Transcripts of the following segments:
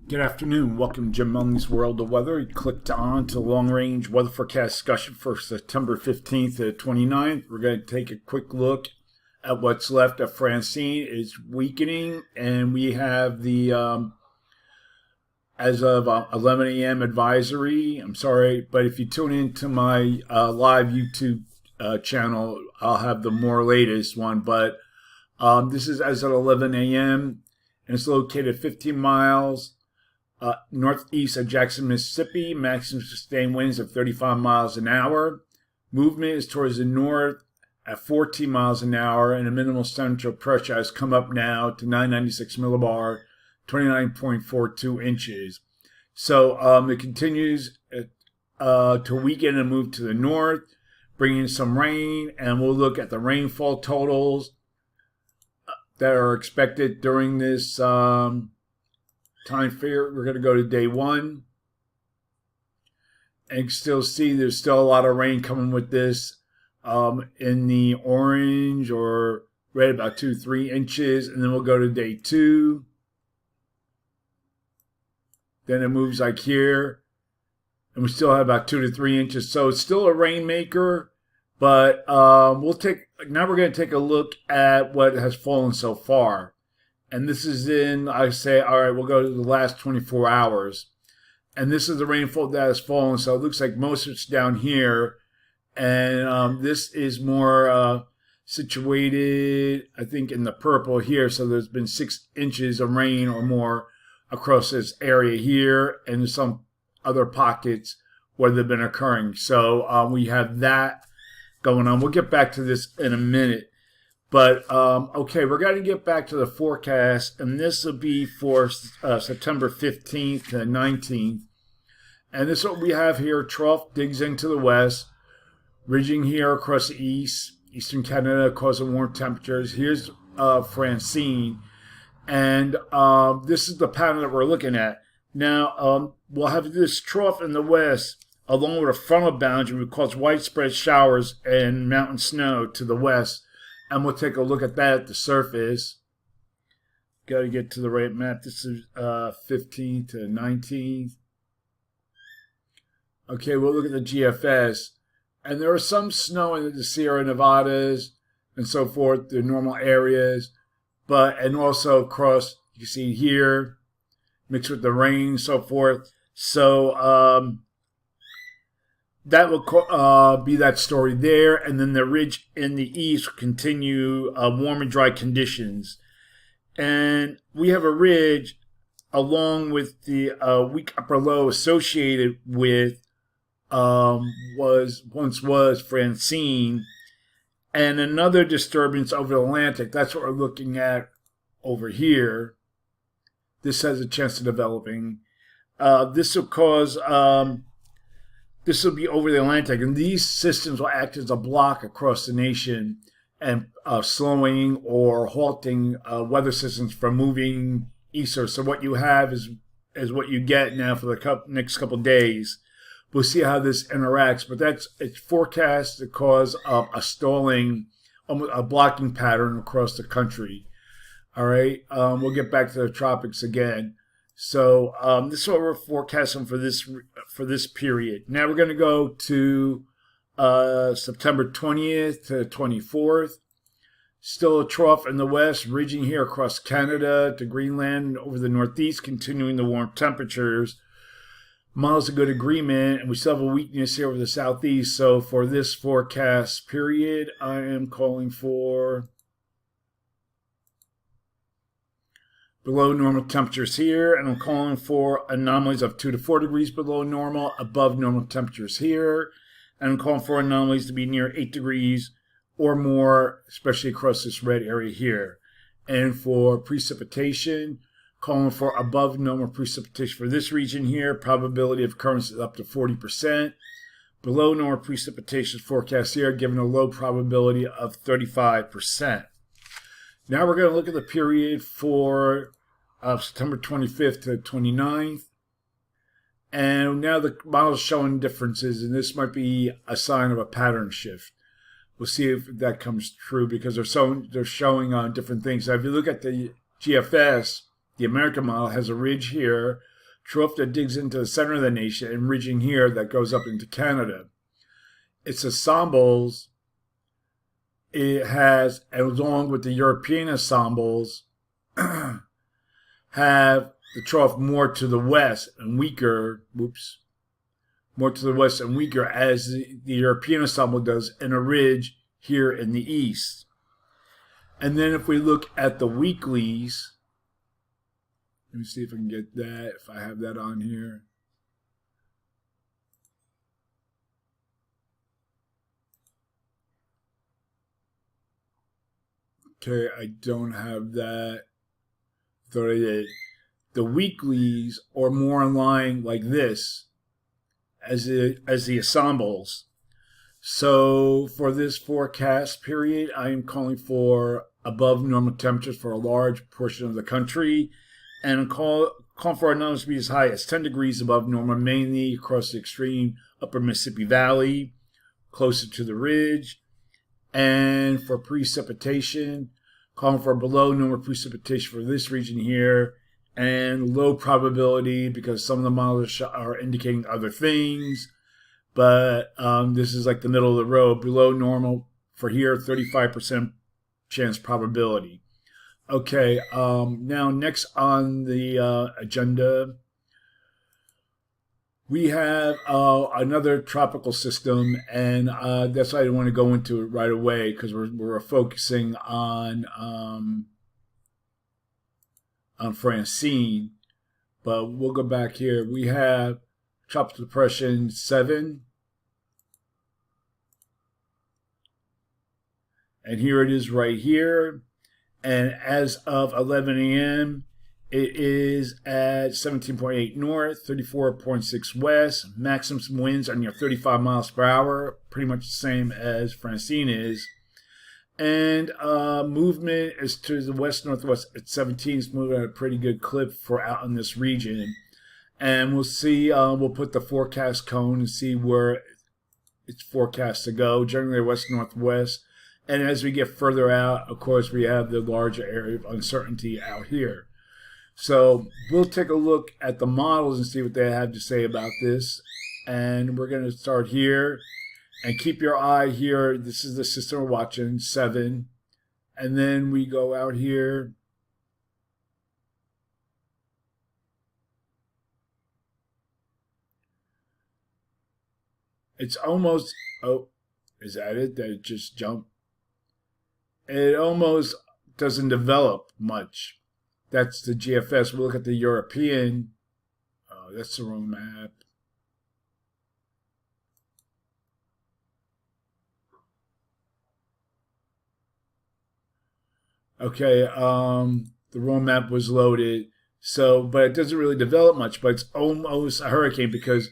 Good afternoon. Welcome to Jim Mulling's World of Weather. You clicked on to long-range weather forecast discussion for September 15th to 29th. We're going to take a quick look at what's left of Francine. It's weakening, and we have the, as of 11 a.m. advisory. I'm sorry, but if you tune into my live YouTube channel, I'll have the more latest one. But this is as of 11 a.m., and it's located 15 miles northeast of Jackson, Mississippi. Maximum sustained winds of 35 miles an hour. Movement is towards the north at 14 miles an hour, and the minimal central pressure has come up now to 996 millibar, 29.42 inches. So it continues to weaken and move to the north, bringing some rain, and we'll look at the rainfall totals that are expected during this time period. We're going to go to day one, and you can still see there's still a lot of rain coming with this in the orange or red, about 2-3 inches, and then we'll go to day two. Then it moves like here, and we still have about 2 to 3 inches. So it's still a rainmaker, but now we're going to take a look at what has fallen so far. And this is I say, all right, we'll go to the last 24 hours. And this is the rainfall that has fallen. So it looks like most of it's down here. And this is more situated, I think, in the purple here. So there's been 6 inches of rain or more across this area here. And there's some other pockets where they've been occurring. So we have that going on. We'll get back to this in a minute. But, okay, we're going to get back to the forecast, and this will be for September 15th to 19th. And this is what we have here. Trough digs into the west, ridging here across the eastern Canada, causing warm temperatures. Here's Francine, and this is the pattern that we're looking at. Now, we'll have this trough in the west, along with a frontal boundary, which cause widespread showers and mountain snow to the west. And we'll take a look at that at the surface. Got to get to the right map. This is 15th to 19th. Okay, we'll look at the GFS. And there is some snow in the Sierra Nevadas and so forth, the normal areas. And also across, you can see here, mixed with the rain and so forth. So, that will be that story there, and then the ridge in the east will continue warm and dry conditions. And we have a ridge along with the weak upper low associated with once was Francine, and another disturbance over the Atlantic. That's what we're looking at over here. This has a chance of developing. This will cause... This will be over the Atlantic, and these systems will act as a block across the nation and slowing or halting weather systems from moving eastward. So what you have is what you get now for the next couple of days. We'll see how this interacts, but it's forecast to cause a stalling, a blocking pattern across the country. All right, we'll get back to the tropics again. So this is what we're forecasting for this period. Now we're going to go to September 20th to 24th. Still a trough in the west, ridging here across Canada to Greenland over the northeast, continuing the warm temperatures. Models a good agreement, and we still have a weakness here over the southeast. So for this forecast period, I am calling for below normal temperatures here, and I'm calling for anomalies of 2 to 4 degrees below normal, above normal temperatures here, and I'm calling for anomalies to be near 8 degrees or more, especially across this red area here. And for precipitation, calling for above normal precipitation for this region here, probability of occurrence is up to 40%. Below normal precipitation forecast here, given a low probability of 35%. Now we're going to look at the period for September 25th to 29th. And now the model is showing differences, and this might be a sign of a pattern shift. We'll see if that comes true because they're showing on different things. Now, if you look at the GFS, the American model has a ridge here, trough that digs into the center of the nation, and ridging here that goes up into Canada. Its ensembles, it has, along with the European ensembles, have the trough more to the west and weaker, more to the west and weaker as the European ensemble does, and a ridge here in the east. And then if we look at the weeklies, let me see if I can get that, if I have that on here. Okay, I don't have that. Thought I did. The weeklies are more in line like this as the ensembles. So for this forecast period, I am calling for above normal temperatures for a large portion of the country, and calling for our numbers to be as high as 10 degrees above normal, mainly across the extreme upper Mississippi Valley, closer to the ridge. And for precipitation, calling for below normal precipitation for this region here, and low probability because some of the models are indicating other things. But this is like the middle of the road, below normal for here, 35% chance probability. Okay, now next on the agenda, we have another tropical system, and that's why I didn't want to go into it right away because we're focusing on Francine. But we'll go back here. We have Tropical Depression 7. And here it is right here. And as of 11 a.m., it is at 17.8 north, 34.6 west. Maximum winds are near 35 miles per hour, pretty much the same as Francine is. And movement is to the west-northwest at 17. It's moving at a pretty good clip for out in this region. And we'll see, we'll put the forecast cone and see where it's forecast to go, generally west-northwest. And as we get further out, of course, we have the larger area of uncertainty out here. So we'll take a look at the models and see what they have to say about this. And we're going to start here. And keep your eye here. This is the system we're watching, 7. And then we go out here. It's almost, oh, is that it? That it just jumped? It almost doesn't develop much. That's the GFS. We'll look at the European. Oh, that's the wrong map. Okay, the wrong map was loaded. So, but it doesn't really develop much, but it's almost a hurricane because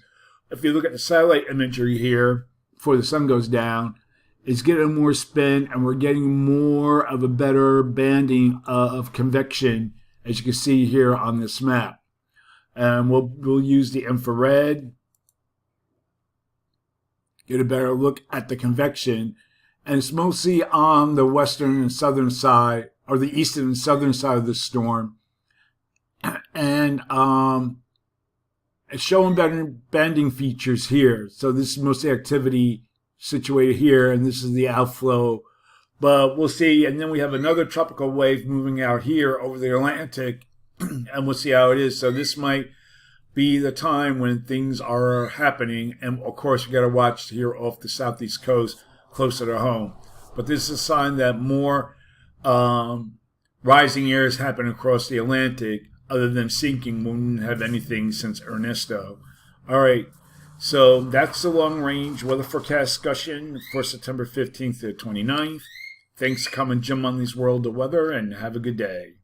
if you look at the satellite imagery here before the sun goes down, it's getting more spin and we're getting more of a better banding of convection, as you can see here on this map. And we'll use the infrared, get a better look at the convection. And it's mostly on the western and southern side, or the eastern and southern side of the storm. And it's showing better banding features here. So this is mostly activity situated here, and this is the outflow. But we'll see. And then we have another tropical wave moving out here over the Atlantic, and we'll see how it is. So this might be the time when things are happening. And of course, we got to watch here off the southeast coast, closer to home. But this is a sign that more rising areas happen across the Atlantic, other than sinking. We wouldn't have anything since Ernesto. All right, so that's the long-range weather forecast discussion for September 15th to 29th. Thanks for coming, Jim Munley's World of Weather, and have a good day.